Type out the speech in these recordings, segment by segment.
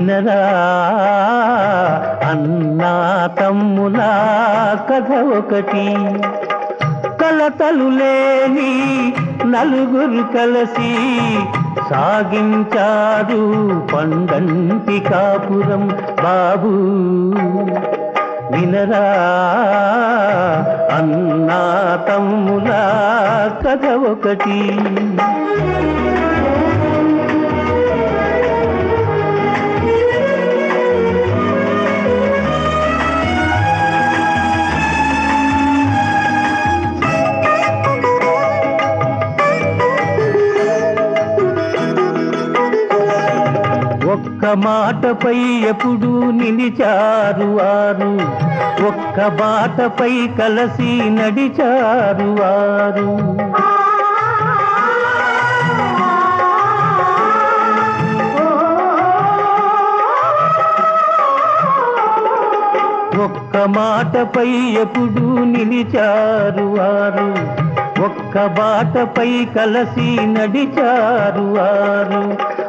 వినరా అన్నా తమ్ముల కథ ఒకటి. కలతలు లేని నలుగురు కలిసి సాగించారు పండంటి కాపురం బాబు. వినరా అన్నా తమ్ముల కథ ఒకటి. ఒక్క మాటపై ఎప్పుడు నిలిచారు వారు, ఒక్క బాటపై కలిసి నడిచారు వారు. ఒక్క మాటపై ఎప్పుడు నిలిచారు వారు, ఒక్క బాటపై కలిసి నడిచారు వారు.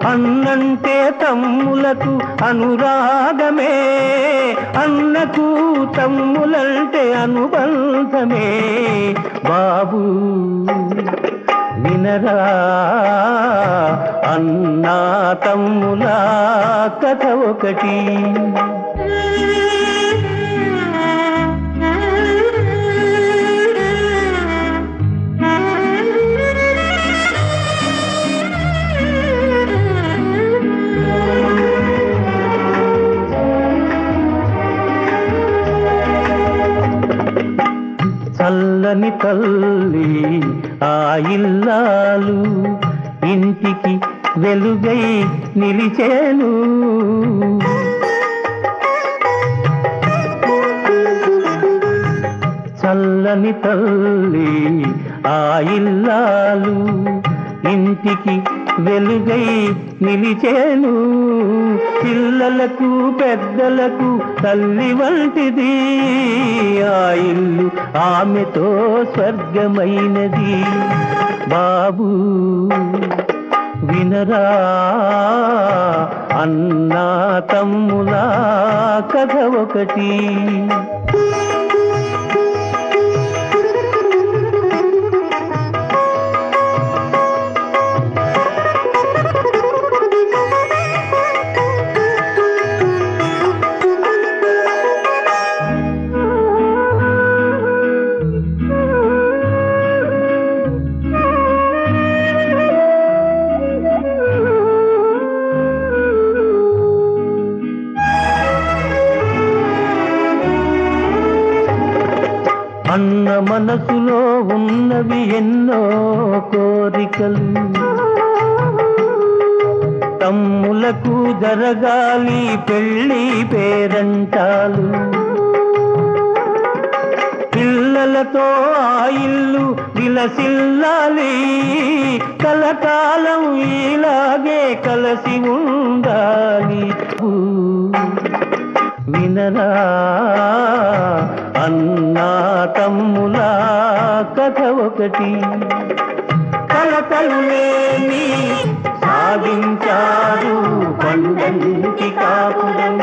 అన్నంటే తమ్ములకు అనురాగమే, అన్నకు తమ్ములంటే అనుబంధమే బాబు. వినరా అన్నా తమ్ముల కథ ఒకటి. చల్లని తల్లి ఆ ఇల్లాలు ఇంటికి వెలుగై నిలిచేను. చల్లని తల్లి ఆ ఇల్లాలు ఇంటికి వెలుగై నిలిచేను. పిల్లలకు పెద్దలకు తల్లి వంటిది ఆ ఇల్లు, ఆమెతో స్వర్గమైనది బాబు. వినరా అన్నా తమ్ముల కథ ఒకటి. అన్న మనసులో ఉన్నవి ఎన్నో కోరికలు, తమ్ములకు జరగాలి పెళ్ళి పేరంటాలు. పిల్లలతో ఆ ఇల్లు విలసిల్లాలి, కలకాలం ఇలాగే కలిసి ఉండాలి. వినరా అన్నా తమ్ముల కథ ఒకటి. కలతలు లేని సాగించారు పండంటి కాపురం